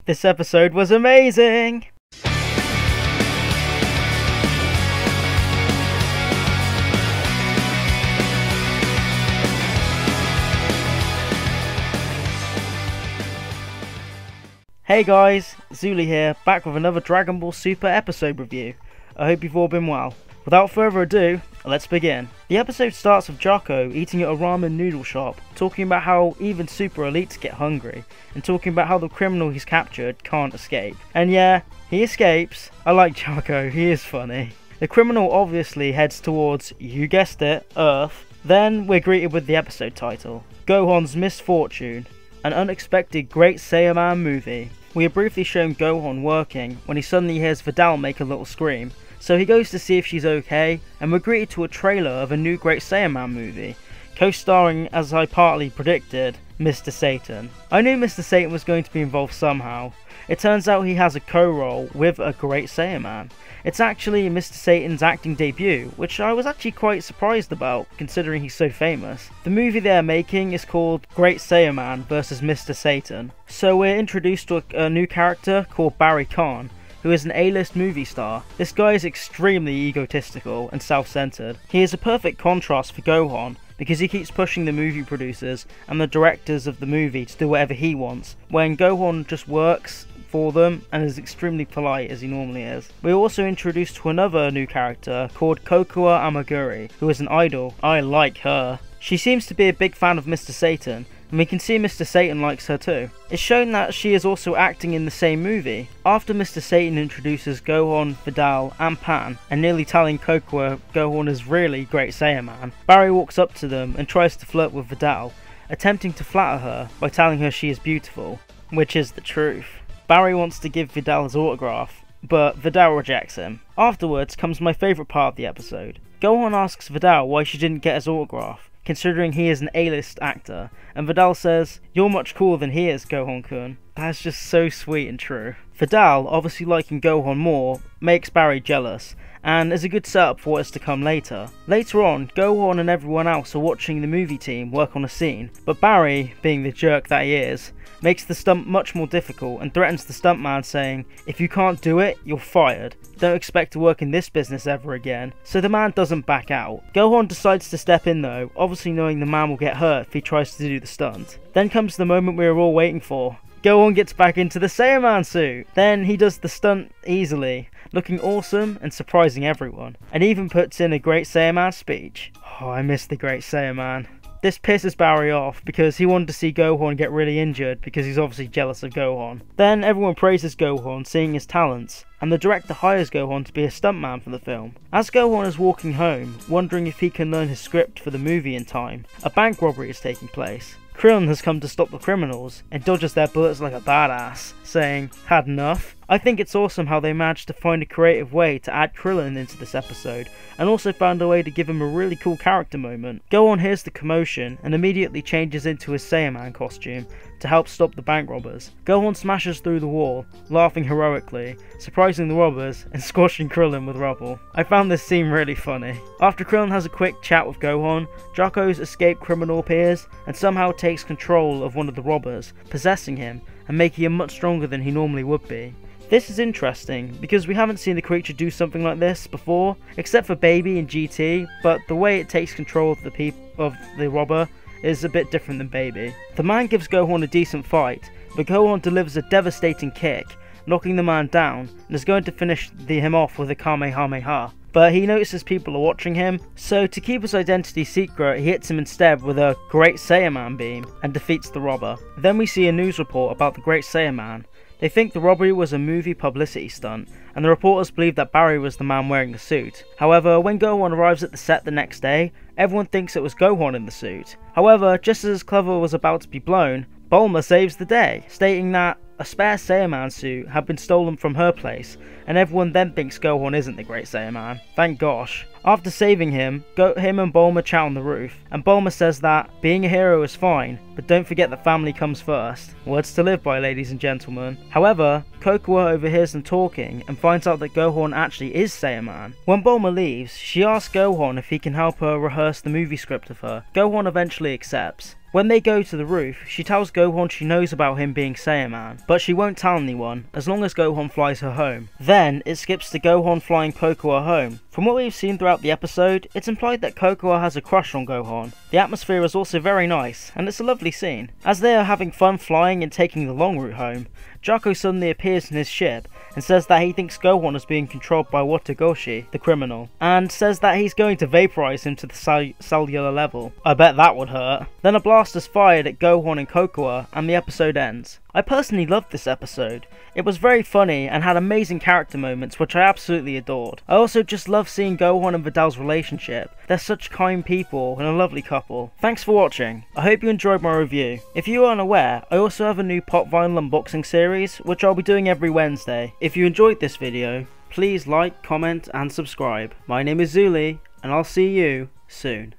This episode was amazing! Hey guys, Zuli here, back with another Dragon Ball Super episode review. I hope you've all been well. Without further ado, let's begin. The episode starts with Jocko eating at a ramen noodle shop, talking about how even super elites get hungry, and talking about how the criminal he's captured can't escape. And yeah, he escapes. I like Jocko, he is funny. The criminal obviously heads towards, you guessed it, Earth. Then we're greeted with the episode title, Gohan's Misfortune, an unexpected Great Saiyaman movie. We are briefly shown Gohan working when he suddenly hears Vidal make a little scream, so he goes to see if she's okay, and we're greeted to a trailer of a new Great Saiyaman movie, co-starring, as I partly predicted, Mr. Satan. I knew Mr. Satan was going to be involved somehow. It turns out he has a co-role with a Great Saiyaman. It's actually Mr. Satan's acting debut, which I was actually quite surprised about, considering he's so famous. The movie they're making is called Great Saiyaman vs. Mr. Satan. So we're introduced to a new character called Barry Khan, who is an A-list movie star. This guy is extremely egotistical and self-centered. He is a perfect contrast for Gohan, because he keeps pushing the movie producers and the directors of the movie to do whatever he wants, when Gohan just works for them and is extremely polite as he normally is. We're also introduced to another new character called Kokua Amaguri, who is an idol. I like her. She seems to be a big fan of Mr. Satan, and we can see Mr. Satan likes her too. It's shown that she is also acting in the same movie. After Mr. Satan introduces Gohan, Vidal and Pan, and nearly telling Kokua Gohan is really Great Saiyaman, Barry walks up to them and tries to flirt with Vidal, attempting to flatter her by telling her she is beautiful, which is the truth. Barry wants to give Vidal his autograph, but Vidal rejects him. Afterwards comes my favourite part of the episode. Gohan asks Vidal why she didn't get his autograph, considering he is an A-list actor, and Vidal says, "You're much cooler than he is, Gohan-kun." That's just so sweet and true. Vidal, obviously liking Gohan more, makes Barry jealous, and is a good setup for what is to come later. Later on, Gohan and everyone else are watching the movie team work on a scene, but Barry, being the jerk that he is, makes the stunt much more difficult and threatens the stuntman, saying, "If you can't do it, you're fired. Don't expect to work in this business ever again." So the man doesn't back out. Gohan decides to step in though, obviously knowing the man will get hurt if he tries to do the stunt. Then comes the moment we were all waiting for. Gohan gets back into the Saiyaman suit. Then he does the stunt easily, looking awesome and surprising everyone, and even puts in a Great Saiyaman speech. Oh, I miss the Great Saiyaman. This pisses Barry off because he wanted to see Gohan get really injured because he's obviously jealous of Gohan. Then everyone praises Gohan, seeing his talents, and the director hires Gohan to be a stuntman for the film. As Gohan is walking home, wondering if he can learn his script for the movie in time, a bank robbery is taking place. Krillin has come to stop the criminals and dodges their bullets like a badass, saying, "Had enough?" I think it's awesome how they managed to find a creative way to add Krillin into this episode, and also found a way to give him a really cool character moment. Gohan hears the commotion and immediately changes into his Saiyaman costume to help stop the bank robbers. Gohan smashes through the wall, laughing heroically, surprising the robbers and squashing Krillin with rubble. I found this scene really funny. After Krillin has a quick chat with Gohan, Jocko's escaped criminal appears and somehow takes control of one of the robbers, possessing him and making him much stronger than he normally would be. This is interesting, because we haven't seen the creature do something like this before, except for Baby and GT, but the way it takes control of the robber is a bit different than Baby. The man gives Gohan a decent fight, but Gohan delivers a devastating kick, knocking the man down, and is going to finish him off with a Kamehameha. But he notices people are watching him, so to keep his identity secret, he hits him instead with a Great Saiyaman beam, and defeats the robber. Then we see a news report about the Great Saiyaman. They think the robbery was a movie publicity stunt, and the reporters believe that Barry was the man wearing the suit. However, when Gohan arrives at the set the next day, everyone thinks it was Gohan in the suit. However, just as Clover was about to be blown, Bulma saves the day, stating that a spare Saiyaman suit had been stolen from her place, and everyone then thinks Gohan isn't the Great Saiyaman. Thank gosh. After saving him, him and Bulma chat on the roof, and Bulma says that being a hero is fine, but don't forget that family comes first. Words to live by, ladies and gentlemen. However, Kokua overhears them talking and finds out that Gohan actually is Saiyaman. When Bulma leaves, she asks Gohan if he can help her rehearse the movie script of her. Gohan eventually accepts. When they go to the roof, she tells Gohan she knows about him being Saiyaman, but she won't tell anyone as long as Gohan flies her home. Then it skips to Gohan flying Cocoa home. From what we've seen throughout the episode, it's implied that Cocoa has a crush on Gohan. The atmosphere is also very nice, and it's a lovely scene. As they are having fun flying and taking the long route home, Jaco suddenly appears in his ship and says that he thinks Gohan is being controlled by Watagoshi, the criminal, and says that he's going to vaporize him to the cellular level. I bet that would hurt. Then a blast is fired at Gohan and Cocoa, and the episode ends. I personally loved this episode. It was very funny and had amazing character moments which I absolutely adored. I also just love seeing Gohan and Vidal's relationship. They're such kind people and a lovely couple. Thanks for watching. I hope you enjoyed my review. If you aren't aware, I also have a new pop vinyl unboxing series which I'll be doing every Wednesday. If you enjoyed this video, please like, comment and subscribe. My name is Zuli and I'll see you soon.